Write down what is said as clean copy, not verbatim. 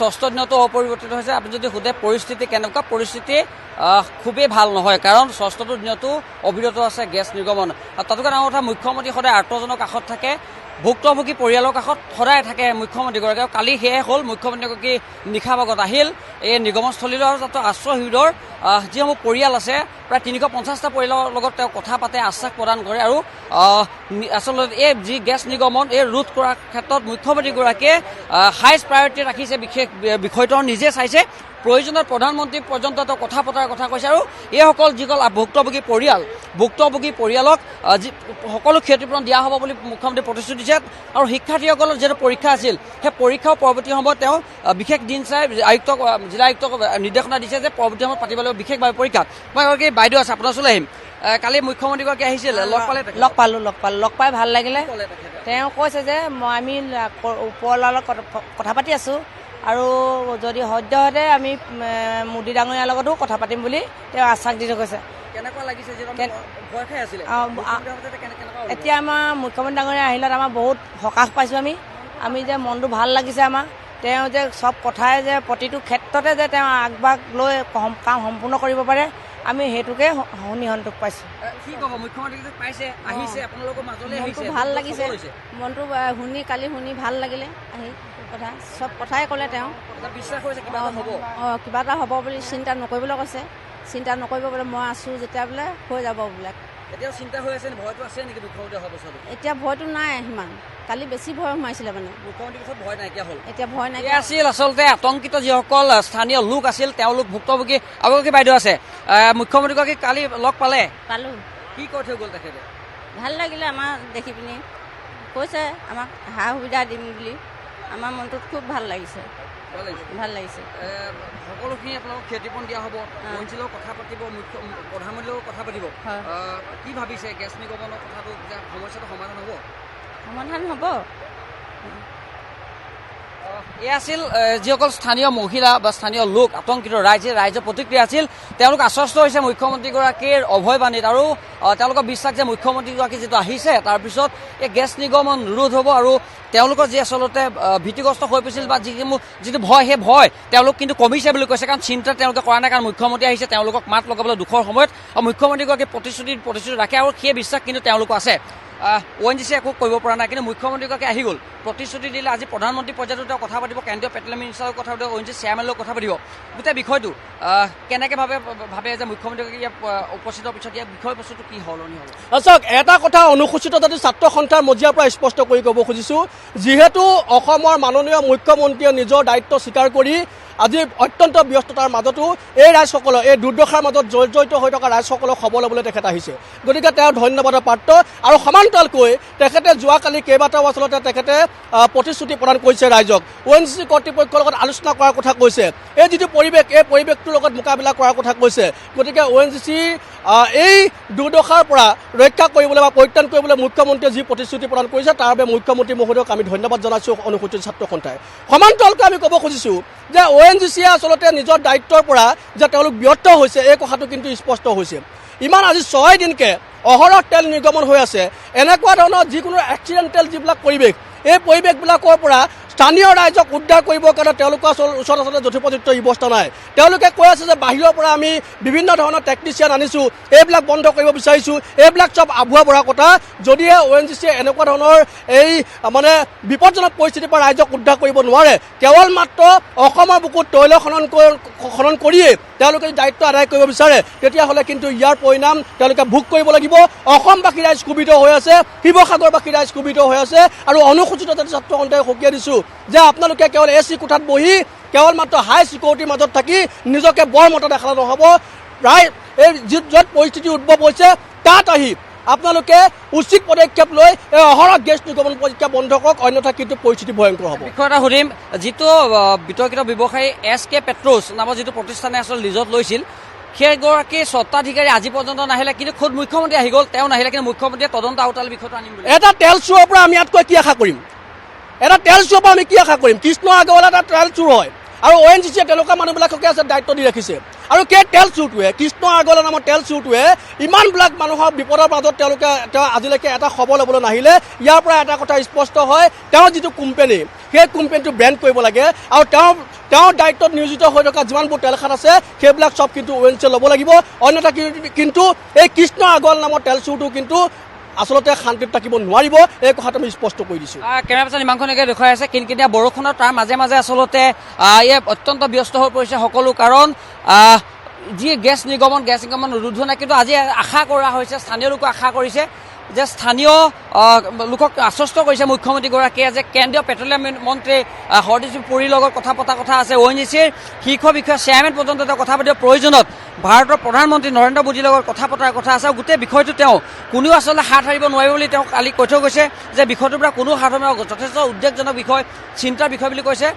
ষষ্ঠ দিনতো অপৰিৱৰ্তিত হৈছে। আপুনি যদি সোধে পৰিস্থিতি কেনেকুৱা, পৰিস্থিতি খুবেই ভাল নহয়, কাৰণ ষষ্ঠটো দিনতো অবিৰত আছে গেছ নিৰ্গমন। তাতোকৈ ডাঙৰ কথা, মুখ্যমন্ত্ৰী সদায় আৰ্তজনৰ কাষত থাকে, ভুক্তভোগী পৰিয়ালৰ কাষত সদায় থাকে মুখ্যমন্ত্ৰীগৰাকী। আৰু কালি সেয়ে হ'ল মুখ্যমন্ত্ৰীগৰাকী নিশা ভাগত আহিল এই নিৰ্গমনস্থলীলৈ, আৰু তাতো আশ্ৰয় শিবিৰৰ যিসমূহ পৰিয়াল আছে প্ৰায় 350টা পৰিয়ালৰ লগত তেওঁ কথা পাতে, আশ্বাস প্ৰদান কৰে। আৰু আচলতে এই যি গেছ নিৰ্গমন এই ৰোধ কৰাৰ ক্ষেত্ৰত মুখ্যমন্ত্ৰীগৰাকীয়ে হাইষ্ট প্ৰায়ৰিটি ৰাখিছে। বিশেষ বিষয়টো নিজে চাইছে, প্ৰয়োজনত প্ৰধানমন্ত্ৰী পৰ্যন্ত তেওঁ কথা পতাৰ কথা কৈছে। আৰু এইসকল যিসকল ভুক্তভোগী পৰিয়ালক সকলো ক্ষতিপূৰণ দিয়া হ'ব বুলি মুখ্যমন্ত্ৰীয়ে প্ৰতিশ্ৰুতি দিছে। আৰু শিক্ষাৰ্থীসকলৰ যিহেতু পৰীক্ষা আছিল, সেই পৰীক্ষাও পৰৱৰ্তী সময়ত তেওঁ বিশেষ দিন চাই জিলা আয়ুক্তক নিৰ্দেশনা দিছে যে পৰৱৰ্তী সময়ত পাতিব লাগিব বিশেষভাৱে পৰীক্ষা। মই এগৰাকী বাইদেউ আছে, আপোনাৰ ওচৰলৈ আহিম। কালি মুখ্যমন্ত্ৰীগৰাকী আহিছিল, লগ পাই ভাল লাগিলে। তেওঁ কৈছে যে আমি ওপৰৱালাৰ লগত কথা পাতি আছোঁ, আৰু যদি সদ্যহতে আমি মোদী ডাঙৰীয়াৰ লগতো কথা পাতিম বুলি তেওঁ আশ্বাস দি থৈ গৈছে। এতিয়া আমাৰ মুখ্যমন্ত্ৰী ডাঙৰীয়া আহিলত আমাৰ বহুত সকাহ পাইছোঁ। আমি যে মনটো ভাল লাগিছে আমাৰ। তেওঁ যে চব কথাই যে প্ৰতিটো ক্ষেত্ৰতে যে তেওঁ আগভাগ লৈ কাম সম্পূৰ্ণ কৰিব পাৰে, আমি সেইটোকে শুনি সন্তোষ পাইছোঁ। মনটো ভাল লাগিছে, মনটো কালি শুনি ভাল লাগিলে। আহি কথা চব কথাই ক'লে তেওঁ, কিবা এটা হ'ব বুলি চিন্তা নকৰিবলৈ কৈছে। চিন্তা নকৰিব বোলে, মই আছোঁ যেতিয়া বোলে হৈ যাব বোলে। এতিয়া ভয়টো নাই সিমান, কালি বেছি ভয় সোমাইছিলে মানে, এতিয়া ভয় নাইকিয়া আছিল। আচলতে আতংকিত যিসকল স্থানীয় লোক আছিল, তেওঁলোক ভুক্তভোগী। আগৰগৰাকী বাইদেউ আছে, মুখ্যমন্ত্ৰীগৰাকী কালি লগ পালোঁ। কি কৈ থৈ গ'ল তেখেতে? ভাল লাগিলে আমাৰ দেখি পিনি, কৈছে আমাক সা সুবিধা দিম বুলি। আমাৰ মনটোত খুব ভাল লাগিছে। সকলোখিনি আপোনালোকক ক্ষতিপূৰণ দিয়া হ'ব, মন্ত্ৰীৰ লগত কথা পাতিব, প্ৰধানমন্ত্ৰীৰ লগত কথা পাতিব। কি ভাবিছে গেছ নিৰ্গমনৰ কথাটো, যে সমস্যাটো সমাধান হ'ব? সমাধান হ'ব। এয়া আছিল যিসকল স্থানীয় মহিলা বা স্থানীয় লোক, আতংকিত ৰাইজৰ প্ৰতিক্ৰিয়া আছিল। তেওঁলোক আশ্বস্ত হৈছে মুখ্যমন্ত্ৰীগৰাকীৰ অভয়বাণীত, আৰু তেওঁলোকৰ বিশ্বাস যে মুখ্যমন্ত্ৰীগৰাকী যিটো আহিছে তাৰপিছত এই গেছ নিৰ্গমন ৰোধ হ'ব। আৰু তেওঁলোকৰ যি আচলতে ভীতিগ্ৰস্ত হৈ পৰিছিল বা যিটো ভয়, সেই ভয় তেওঁলোক কিন্তু কমিছে বুলি কৈছে। কাৰণ চিন্তা তেওঁলোকে কৰা নাই, কাৰণ মুখ্যমন্ত্ৰী আহিছে, তেওঁলোকক মাত লগাবলৈ দুখৰ সময়ত মুখ্যমন্ত্ৰীগৰাকী প্ৰতিশ্ৰুতি ৰাখে, আৰু সেই বিশ্বাস কিন্তু তেওঁলোকৰ আছে। ONGC একো কৰিব পৰা নাই, কিন্তু মুখ্যমন্ত্ৰীগৰাকী আহি গ'ল, প্ৰতিশ্ৰুতি দিলে। আজি প্ৰধানমন্ত্ৰী পৰ্যায়তো তেওঁ কথা পাতিব, কেন্দ্ৰীয় পেট্ৰলিয়াম মিনিষ্টাৰৰ কথা পাতিব, ONGC চেয়াৰমেনৰ লগত কথা পাতিব। গোটেই বিষয়টো কেনেকৈ ভাবে যে মুখ্যমন্ত্ৰীগৰাকী উপস্থিতৰ পিছত ইয়াৰ বিষয়বস্তুটো কি সলনি হ'ব? চাওক, এটা কথা অনুসূচিত জাতি ছাত্ৰ সন্থাৰ মজিয়াৰ পৰা স্পষ্ট কৰি ক'ব খুজিছোঁ, যিহেতু অসমৰ মাননীয় মুখ্যমন্ত্ৰীয়ে নিজৰ দায়িত্ব স্বীকাৰ কৰি আজি অত্যন্ত ব্যস্ততাৰ মাজতো এই ৰাইজসকলক, এই দুৰ্দশাৰ মাজত জড়িত হৈ থকা ৰাইজসকলক খবৰ ল'বলৈ তেখেত আহিছে। গতিকে তেওঁ ধন্যবাদৰ পাত্ৰ। আৰু সমান্তৰালকৈ তেখেতে যোৱাকালি কেইবাটাও আচলতে তেখেতে প্ৰতিশ্ৰুতি প্ৰদান কৰিছে ৰাইজক। ONGC কৰ্তৃপক্ষৰ লগত আলোচনা কৰাৰ কথা কৈছে, এই যিটো পৰিৱেশ, এই পৰিৱেশটোৰ লগত মোকাবিলা কৰাৰ কথা কৈছে। গতিকে ONGC এই দুৰ্দশাৰ পৰা ৰক্ষা কৰিবলৈ বা পৰিত্ৰাণ কৰিবলৈ মুখ্যমন্ত্ৰীয়ে যি প্ৰতিশ্ৰুতি প্ৰদান কৰিছে, তাৰ বাবে মুখ্যমন্ত্ৰী মহোদয়ক আমি ধন্যবাদ জনাইছোঁ অনুসূচিত ছাত্ৰ সন্থাই। সমান্তৰালকৈ আমি ক'ব খুজিছোঁ যে ONGCয়ে আচলতে নিজৰ দায়িত্বৰ পৰা যে তেওঁলোক ব্যৰ্থ হৈছে, এই কথাটো কিন্তু স্পষ্ট হৈছে। ইমান আজি 6 দিনকৈ অহৰহ তেল নিৰ্গমন হৈ আছে। এনেকুৱা ধৰণৰ যিকোনো এক্সিডেণ্টেল যিবিলাক পৰিৱেশ, এই পৰিৱেশবিলাকৰ পৰা স্থানীয় ৰাইজক উদ্ধাৰ কৰিবৰ কাৰণে তেওঁলোকৰ ওচৰত আচলতে যথোপযুক্ত ব্যৱস্থা নাই। তেওঁলোকে কৈ আছে যে বাহিৰৰ পৰা আমি বিভিন্ন ধৰণৰ টেকনিচিয়ান আনিছোঁ, এইবিলাক বন্ধ কৰিব বিচাৰিছোঁ। এইবিলাক চব আভুৱা বৰা কথা। যদিহে ONGCয়ে এনেকুৱা ধৰণৰ এই মানে বিপদজনক পৰিস্থিতিৰ পৰা ৰাইজক উদ্ধাৰ কৰিব নোৱাৰে, কেৱল মাত্ৰ অসমৰ বুকুত তৈল খনন কৰিয়েই তেওঁলোকে দায়িত্ব আদায় কৰিব বিচাৰে, তেতিয়াহ'লে কিন্তু ইয়াৰ পৰিণাম তেওঁলোকে ভোগ কৰিব লাগিব। অসমবাসী ৰাইজ ক্ষোভিত হৈ আছে, শিৱসাগৰবাসী ৰাইজ ক্ষোভিত হৈ আছে। আৰু অনুসূচিত জাতি ছাত্ৰ সন্থাই সকীয়াই দিছোঁ যে আপোনালোকে কেৱল AC কোঠাত বহি কেৱল মাত্ৰ হাই চিকিউৰিটিৰ মাজত থাকি নিজকে বৰ মতা দেখালে নহ'ব। প্ৰায় এই য'ত পৰিস্থিতি উদ্ভৱ হৈছে তাত আহি আপোনালোকে উচিত পদক্ষেপ লৈ এই অহৰহ গেছ নিৰ্গমন পৰীক্ষা বন্ধ কৰক, অন্যথা কিন্তু পৰিস্থিতি ভয়ংকৰ হ'ব। বিষয় এটা সুধিম, যিটো বিতৰ্কিত ব্যৱসায়ী SK পেট্ৰছ নামৰ যিটো প্ৰতিষ্ঠানে আচলতে লিজত লৈছিল, সেইগৰাকী স্বত্বাধিকাৰী আজি পৰ্যন্ত নাহিলে, কিন্তু খোদ মুখ্যমন্ত্ৰী আহি গ'ল, তেওঁ নাহিলে। কিন্তু মুখ্যমন্ত্ৰীয়ে তদন্ত আওতাল বিষয়টো আনিম বুলি। এটা তেল চোৰৰ পৰা আমি ইয়াতকৈ কি আশা কৰিম? কৃষ্ণ আগৰৱালা এটা তেল চোৰ হয়, আৰু ONGC তেওঁলোকৰ মানুহবিলাককে আছে দায়িত্ব দি ৰাখিছে আৰু তেল চুৰটোৱে কৃষ্ণ আগলা নামৰ তেল চুৰটোৱে ইমানবিলাক মানুহৰ বিপদৰ মাজত তেওঁ আজিলৈকে এটা খবৰ ল'বলৈ নাহিলে ইয়াৰ পৰা এটা কথা স্পষ্ট হয় তেওঁৰ যিটো কোম্পানী সেই কোম্পানীটো ব্ৰেণ্ড কৰিব লাগে আৰু তেওঁৰ দায়িত্বত নিয়োজিত হৈ থকা যিমানবোৰ তেলখাত আছে সেইবিলাক চব কিন্তু ONGC ল'ব লাগিব অন্যথা কিন্তু এই কৃষ্ণ আগল নামৰ তেল চুৰটো কিন্তু আচলতে শান্তিত থাকিব নোৱাৰিব এই কথাটো আমি স্পষ্ট কৰি দিছোঁ কেমেৰা পাৰ্চন ইমানখনকে দেখুৱাই আছে কিনকিনীয়া বৰষুণৰ তাৰ মাজে মাজে আচলতে অত্যন্ত ব্যস্ত হৈ পৰিছে সকলো কাৰণ যি গেছ নিগমন ৰুদ্ধ নাই কিন্তু আজি আশা কৰা হৈছে স্থানীয় লোকে আশা কৰিছে যে স্থানীয় লোকক আশ্বস্ত কৰিছে মুখ্যমন্ত্ৰীগৰাকীয়ে যে কেন্দ্ৰীয় পেট্ৰলিয়াম মন্ত্ৰী হৰদীপ সিং পুৰীৰ লগত কথা পতা কথা আছে ONGCৰ শীৰ্ষ বিষয়া চেয়াৰমেন পৰ্যন্ত তেওঁ কথা পাতিব প্ৰয়োজনত ভাৰতৰ প্ৰধানমন্ত্ৰী নৰেন্দ্ৰ মোদীৰ লগত কথা পতাৰ কথা আছে আৰু গোটেই বিষয়টো তেওঁ কোনেও আচলতে হাত সাৰিব নোৱাৰিব বুলি তেওঁ কালি কৈ থৈ গৈছে যে বিষয়টোৰ পৰা কোনো হাত সাৰিব যথেষ্ট উদ্বেগজনক বিষয় চিন্তাৰ বিষয় বুলি কৈছে